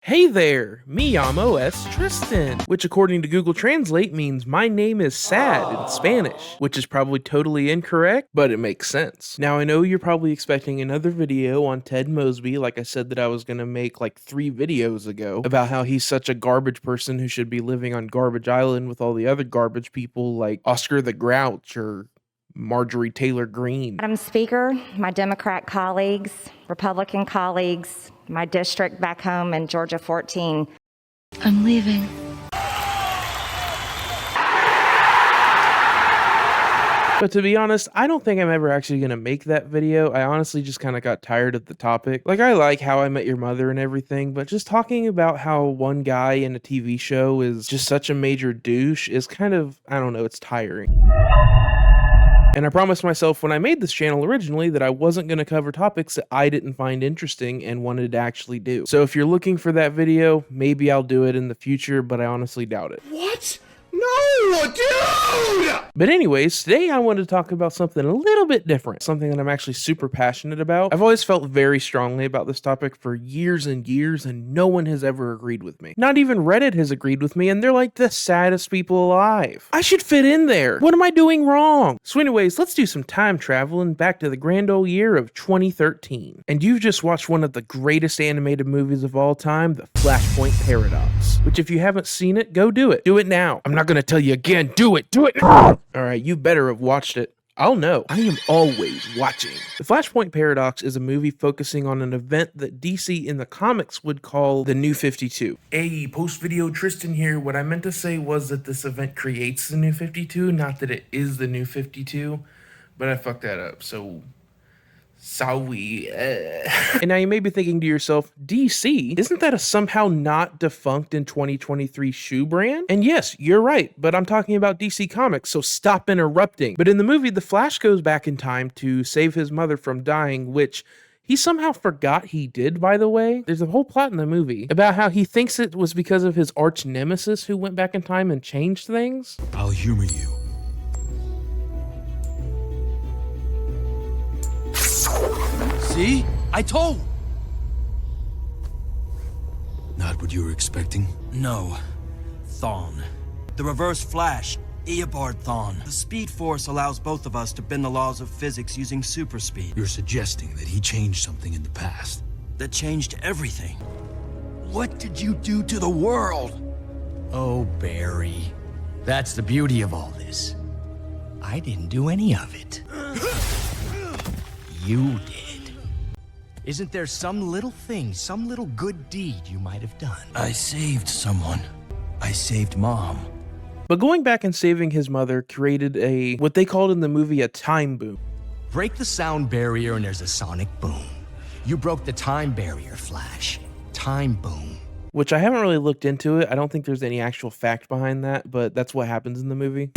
Hey there, me OS Tristan, which according to Google Translate means my name is sad in Spanish, which is probably totally incorrect, but it makes sense. Now I know you're probably expecting another video on Ted Mosby, like I said that I was gonna make like 3 videos ago, about how he's such a garbage person who should be living on Garbage Island with all the other garbage people like Oscar the Grouch or Marjorie Taylor Greene. Madam Speaker, my Democrat colleagues, Republican colleagues, my district back home in Georgia 14. I'm leaving. But to be honest, I don't think I'm ever actually going to make that video. I honestly just kind of got tired of the topic. Like, I like How I Met Your Mother and everything, but just talking about how one guy in a TV show is just such a major douche is kind of, I don't know, it's tiring. And I promised myself when I made this channel originally that I wasn't going to cover topics that I didn't find interesting and wanted to actually do. So if you're looking for that video, maybe I'll do it in the future, but I honestly doubt it. What? No, dude! But anyways, today I wanted to talk about something a little bit different, something that I'm actually super passionate about. I've always felt very strongly about this topic for years and years, and no one has ever agreed with me. Not even Reddit has agreed with me, and they're like the saddest people alive. I should fit in there. What am I doing wrong? So anyways, let's do some time traveling back to the grand old year of 2013. And you've just watched one of the greatest animated movies of all time, The Flashpoint Paradox, which if you haven't seen it, go do it. Do it now. I'm not gonna tell you again, do it now. Alright, you better have watched it. I'll know. I am always watching. The Flashpoint Paradox is a movie focusing on an event that DC in the comics would call the New 52. Hey, post-video Tristan here. What I meant to say was that this event creates the New 52, not that it is the New 52, but I fucked that up, so... sorry. And now you may be thinking to yourself, DC, isn't that a somehow not defunct in 2023 shoe brand? And yes, you're right, but I'm talking about DC Comics, so stop interrupting. But in the movie, the Flash goes back in time to save his mother from dying, which he somehow forgot he did, by the way. There's a whole plot in the movie about how he thinks it was because of his arch nemesis who went back in time and changed things. I'll humor you. See? I told! Not what you were expecting? No. Thawne. The reverse flash. Eobard Thawne. The Speed Force allows both of us to bend the laws of physics using super speed. You're suggesting that he changed something in the past. That changed everything. What did you do to the world? Oh, Barry. That's the beauty of all this. I didn't do any of it. You did. Isn't there some little thing, some little good deed you might have done? I saved someone. I saved Mom. But going back and saving his mother created what they called in the movie a time boom. Break the sound barrier and there's a sonic boom. You broke the time barrier, Flash. Time boom. Which I haven't really looked into it. I don't think there's any actual fact behind that, but that's what happens in the movie.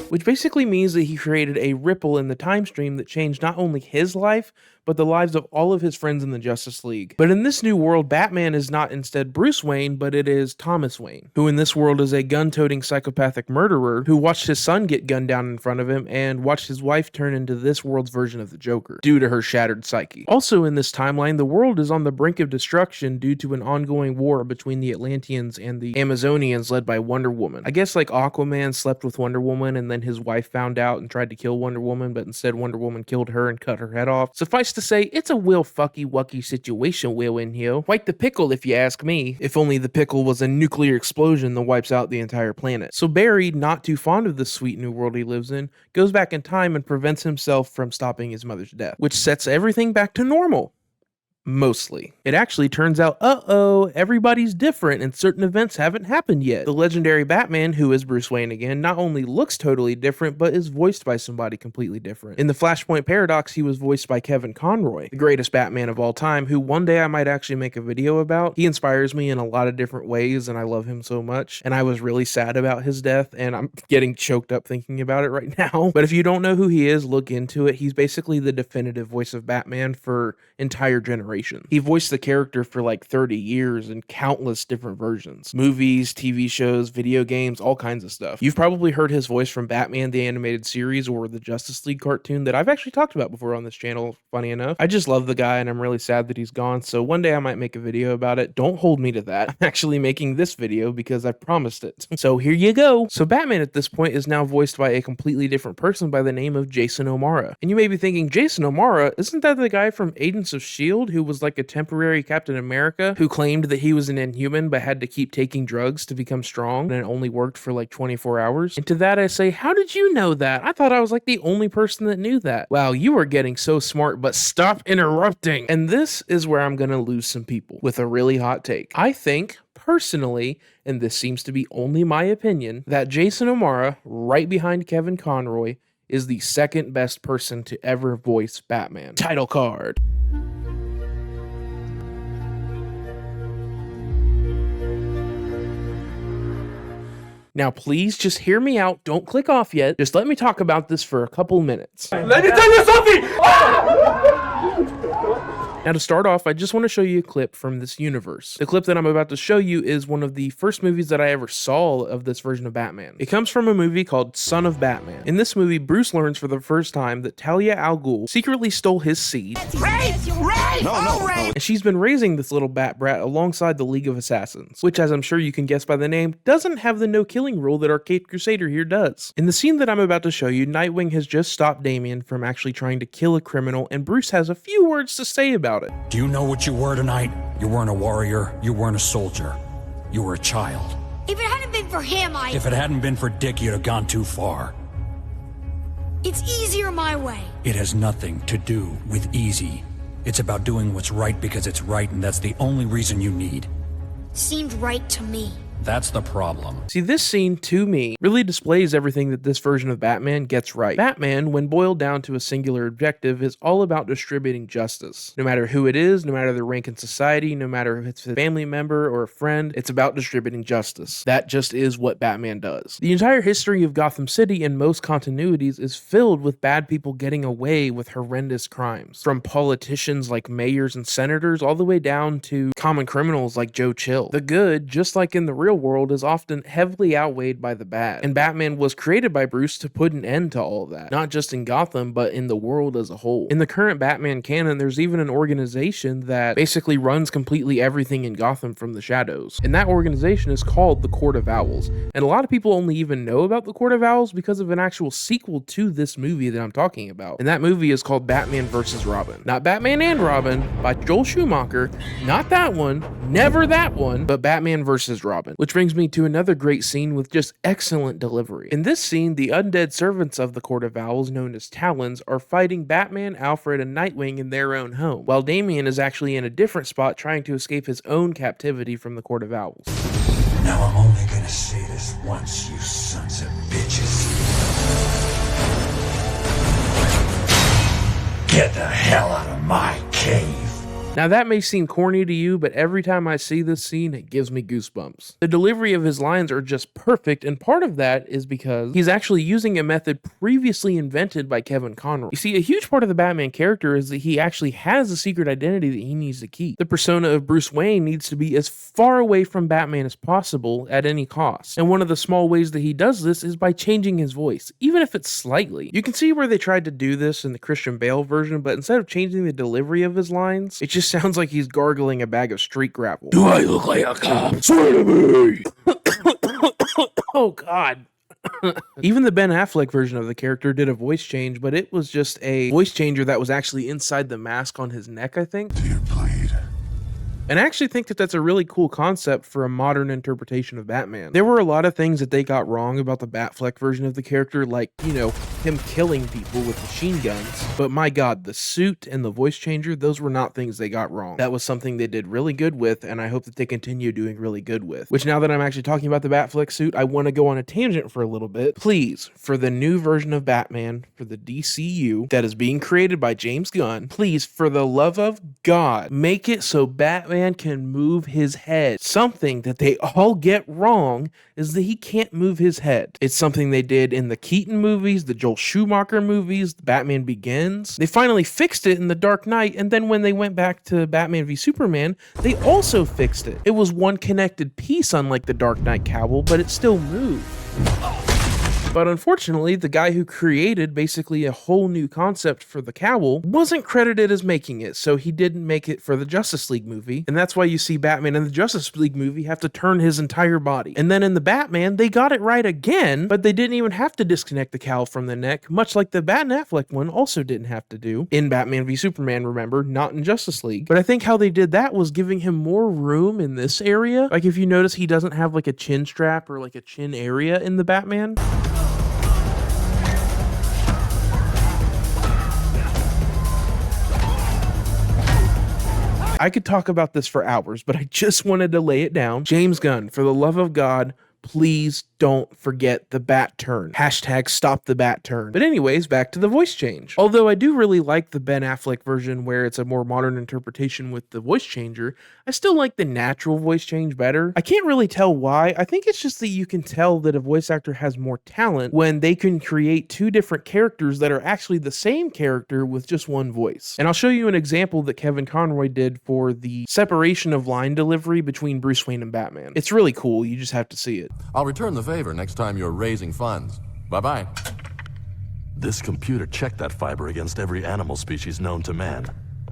Which basically means that he created a ripple in the time stream that changed not only his life, but the lives of all of his friends in the Justice League. But in this new world, Batman is not instead Bruce Wayne, but it is Thomas Wayne, who in this world is a gun-toting psychopathic murderer who watched his son get gunned down in front of him and watched his wife turn into this world's version of the Joker due to her shattered psyche. Also in this timeline, the world is on the brink of destruction due to an ongoing war between the Atlanteans and the Amazonians led by Wonder Woman. I guess like Aquaman slept with Wonder Woman and then his wife found out and tried to kill Wonder Woman, but instead Wonder Woman killed her and cut her head off. Suffice to say, it's a Will fucky wucky situation, Will, in here. Quite the pickle, if you ask me. If only the pickle was a nuclear explosion that wipes out the entire planet. So Barry, not too fond of the sweet new world he lives in, goes back in time and prevents himself from stopping his mother's death, which sets everything back to normal. Mostly. It actually turns out, everybody's different and certain events haven't happened yet. The legendary Batman, who is Bruce Wayne again, not only looks totally different, but is voiced by somebody completely different. In the Flashpoint Paradox, he was voiced by Kevin Conroy, the greatest Batman of all time, who one day I might actually make a video about. He inspires me in a lot of different ways, and I love him so much. And I was really sad about his death, and I'm getting choked up thinking about it right now. But if you don't know who he is, look into it. He's basically the definitive voice of Batman for entire generation. He voiced the character for like 30 years in countless different versions. Movies, TV shows, video games, all kinds of stuff. You've probably heard his voice from Batman the Animated Series or the Justice League cartoon that I've actually talked about before on this channel, funny enough. I just love the guy and I'm really sad that he's gone, so one day I might make a video about it. Don't hold me to that. I'm actually making this video because I promised it. So here you go. So Batman at this point is now voiced by a completely different person by the name of Jason O'Mara. And you may be thinking, Jason O'Mara, isn't that the guy from Agents of S.H.I.E.L.D. who was like a temporary Captain America who claimed that he was an Inhuman but had to keep taking drugs to become strong and it only worked for like 24 hours? And to that I say, how did you know that? I thought I was like the only person that knew that. Wow, you are getting so smart, but stop interrupting. And this is where I'm gonna lose some people with a really hot take. I think, personally, and this seems to be only my opinion, that Jason O'Mara, right behind Kevin Conroy, is the second best person to ever voice Batman. Title card. Now, please just hear me out. Don't click off yet. Just let me talk about this for a couple minutes. Let me tell you something! Now, to start off, I just want to show you a clip from this universe. The clip that I'm about to show you is one of the first movies that I ever saw of this version of Batman. It comes from a movie called Son of Batman. In this movie, Bruce learns for the first time that Talia al Ghul secretly stole his seed. And she's been raising this little bat brat alongside the League of Assassins, which, as I'm sure you can guess by the name, doesn't have the no-killing rule that our Caped Crusader here does. In the scene that I'm about to show you, Nightwing has just stopped Damian from actually trying to kill a criminal, and Bruce has a few words to say about it. Do you know what you were tonight? You weren't a warrior, you weren't a soldier. You were a child. If it hadn't been for him, If it hadn't been for Dick, you'd have gone too far. It's easier my way. It has nothing to do with easy. It's about doing what's right because it's right, and that's the only reason you need. Seemed right to me. That's the problem. See, this scene, to me, really displays everything that this version of Batman gets right. Batman, when boiled down to a singular objective, is all about distributing justice. No matter who it is, no matter their rank in society, no matter if it's a family member or a friend, it's about distributing justice. That just is what Batman does. The entire history of Gotham City in most continuities is filled with bad people getting away with horrendous crimes. From politicians like mayors and senators, all the way down to common criminals like Joe Chill. The good, just like in the real world, is often heavily outweighed by the bad. And Batman was created by Bruce to put an end to all of that, not just in Gotham, but in the world as a whole. In the current Batman canon, there's even an organization that basically runs completely everything in Gotham from the shadows. And that organization is called the Court of Owls. And a lot of people only even know about the Court of Owls because of an actual sequel to this movie that I'm talking about. And that movie is called Batman vs. Robin. Not Batman and Robin by Joel Schumacher, not that one, never that one, but Batman vs. Robin. Which brings me to another great scene with just excellent delivery. In this scene, the undead servants of the Court of Owls, known as Talons, are fighting Batman, Alfred, and Nightwing in their own home, while Damian is actually in a different spot trying to escape his own captivity from the Court of Owls. Now I'm only gonna say this once, you sons of bitches. Get the hell out of my cave. Now that may seem corny to you, but every time I see this scene, it gives me goosebumps. The delivery of his lines are just perfect, and part of that is because he's actually using a method previously invented by Kevin Conroy. You see, a huge part of the Batman character is that he actually has a secret identity that he needs to keep. The persona of Bruce Wayne needs to be as far away from Batman as possible at any cost. And one of the small ways that he does this is by changing his voice, even if it's slightly. You can see where they tried to do this in the Christian Bale version, but instead of changing the delivery of his lines, it just sounds like he's gargling a bag of street gravel. Do I look like a cop? Swear to me! Oh, God. Even the Ben Affleck version of the character did a voice change, but it was just a voice changer that was actually inside the mask on his neck, I think. Dear Blade. And I actually think that that's a really cool concept for a modern interpretation of Batman. There were a lot of things that they got wrong about the Batfleck version of the character, like, you know, him killing people with machine guns. But my God, the suit and the voice changer, those were not things they got wrong. That was something they did really good with, and I hope that they continue doing really good with. Which, now that I'm actually talking about the Batfleck suit, I want to go on a tangent for a little bit. Please, for the new version of Batman for the DCU that is being created by James Gunn, please, for the love of God, make it so Batman Batman can move his head. Something that they all get wrong is that he can't move his head. It's something they did in the Keaton movies, the Joel Schumacher movies, Batman Begins. They finally fixed it in The Dark Knight, and then when they went back to Batman v Superman, they also fixed it. It was one connected piece, unlike the Dark Knight cowl, but it still moved. But unfortunately, the guy who created basically a whole new concept for the cowl wasn't credited as making it, so he didn't make it for the Justice League movie. And that's why you see Batman in the Justice League movie have to turn his entire body. And then in the Batman, they got it right again, but they didn't even have to disconnect the cowl from the neck, much like the Ben Affleck one also didn't have to do in Batman v Superman, remember, not in Justice League. But I think how they did that was giving him more room in this area. Like if you notice, he doesn't have like a chin strap or like a chin area in the Batman. I could talk about this for hours, but I just wanted to lay it down. James Gunn, for the love of God, please don't forget the bat turn. Hashtag stop the bat turn. But anyways, back to the voice change. Although I do really like the Ben Affleck version where it's a more modern interpretation with the voice changer, I still like the natural voice change better. I can't really tell why. I think it's just that you can tell that a voice actor has more talent when they can create two different characters that are actually the same character with just one voice. And I'll show you an example that Kevin Conroy did for the separation of line delivery between Bruce Wayne and Batman. It's really cool. You just have to see it. I'll return the favor next time you're raising funds. Bye-bye. This computer checked that fiber against every animal species known to man.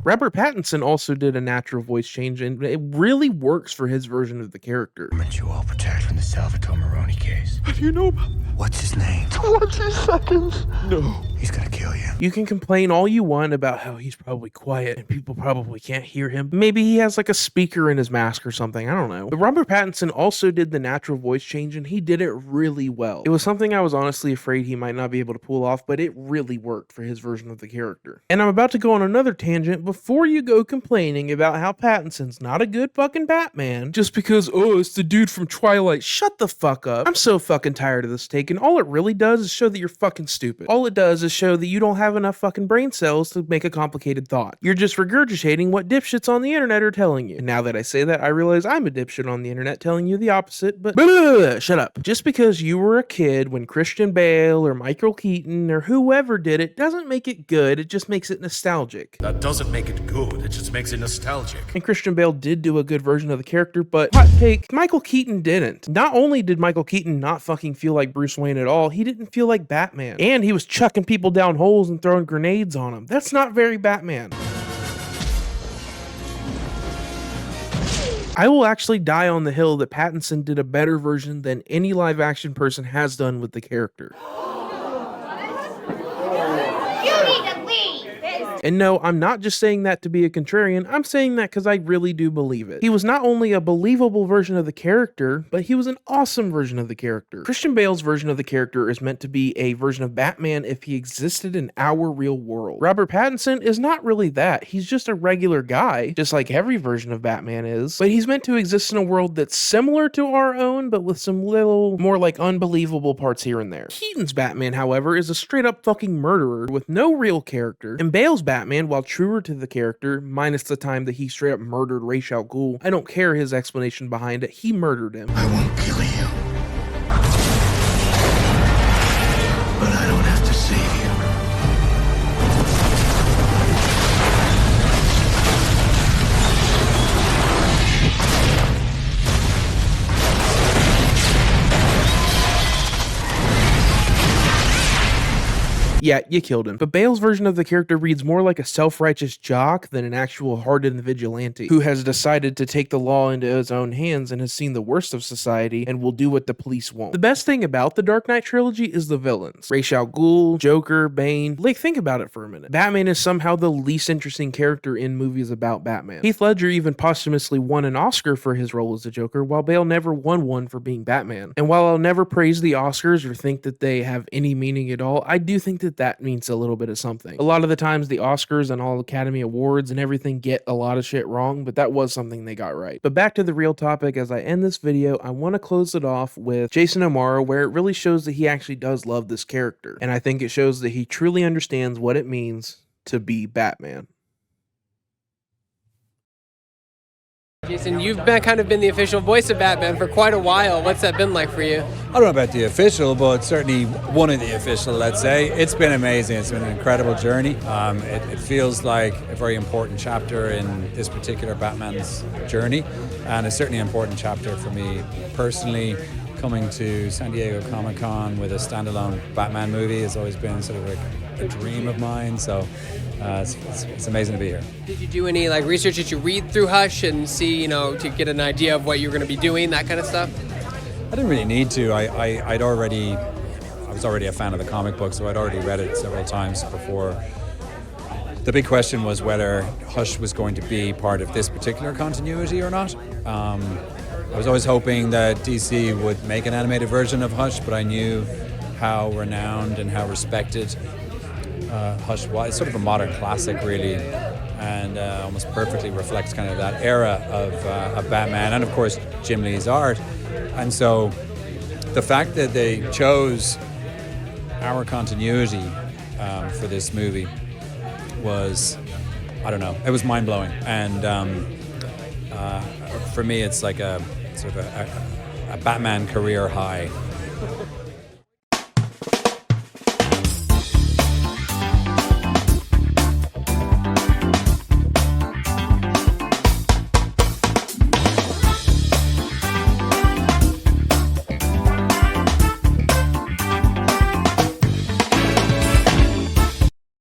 Robert Pattinson also did a natural voice change, and it really works for his version of the character. You all protect from the Salvatore Maroni case. How do you know about that? What's his name? 20 seconds. No. He's gonna kill you. You can complain all you want about how he's probably quiet and people probably can't hear him. Maybe he has like a speaker in his mask or something, I don't know. But Robert Pattinson also did the natural voice change, and he did it really well. It was something I was honestly afraid he might not be able to pull off, but it really worked for his version of the character. And I'm about to go on another tangent. Before you go complaining about how Pattinson's not a good fucking Batman, just because, oh, it's the dude from Twilight, shut the fuck up. I'm so fucking tired of this take, and all it really does is show that you're fucking stupid. All it does is show that you don't have enough fucking brain cells to make a complicated thought. You're just regurgitating what dipshits on the internet are telling you. And now that I say that, I realize I'm a dipshit on the internet telling you the opposite, but shut up. Just because you were a kid when Christian Bale or Michael Keaton or whoever did it doesn't make it good, it just makes it nostalgic. That doesn't make it good, it just makes it nostalgic. And Christian Bale did do a good version of the character, but hot take, Michael Keaton didn't. Not only did Michael Keaton not fucking feel like Bruce Wayne at all, he didn't feel like Batman. And he was chucking people down holes and throwing grenades on them. That's not very Batman. I will actually die on the hill that Pattinson did a better version than any live action person has done with the character. And no, I'm not just saying that to be a contrarian, I'm saying that because I really do believe it. He was not only a believable version of the character, but he was an awesome version of the character. Christian Bale's version of the character is meant to be a version of Batman if he existed in our real world. Robert Pattinson is not really that. He's just a regular guy, just like every version of Batman is, but he's meant to exist in a world that's similar to our own, but with some little more like unbelievable parts here and there. Keaton's Batman, however, is a straight up fucking murderer with no real character, and Bale's Batman, while truer to the character, minus the time that he straight up murdered Ra's al Ghul, I don't care his explanation behind it, he murdered him. I won't kill you. But I don't have to save you. Yeah, you killed him. But Bale's version of the character reads more like a self-righteous jock than an actual hardened vigilante who has decided to take the law into his own hands and has seen the worst of society and will do what the police won't. The best thing about the Dark Knight trilogy is the villains. Ra's al Ghul, Joker, Bane. Like, think about it for a minute. Batman is somehow the least interesting character in movies about Batman. Heath Ledger even posthumously won an Oscar for his role as the Joker, while Bale never won one for being Batman. And while I'll never praise the Oscars or think that they have any meaning at all, I do think that means a little bit of something. A lot of the times the Oscars and all Academy Awards and everything get a lot of shit wrong, but that was something they got right. But back to the real topic, as I end this video, I want to close it off with Jason O'Mara, where it really shows that he actually does love this character. And I think it shows that he truly understands what it means to be Batman. Jason, you've kind of been the official voice of Batman for quite a while. What's that been like for you? I don't know about the official, but certainly one of the official, let's say. It's been amazing. It's been an incredible journey. It feels like a very important chapter in this particular Batman's journey, and it's certainly an important chapter for me personally. Coming to San Diego Comic-Con with a standalone Batman movie has always been sort of like a dream of mine, so it's amazing to be here. Did you do any research? Did you read through Hush and see, to get an idea of what you're going to be doing, that kind of stuff? I didn't really need to. I was already a fan of the comic book, so I'd already read it several times before. The big question was whether Hush was going to be part of this particular continuity or not. I was always hoping that DC would make an animated version of Hush, but I knew how renowned and how respected Hush was. It's sort of a modern classic, really, and almost perfectly reflects kind of that era of Batman, and of course Jim Lee's art. And so the fact that they chose our continuity for this movie was, I don't know, it was mind-blowing. And for me, it's like a sort of a Batman career high.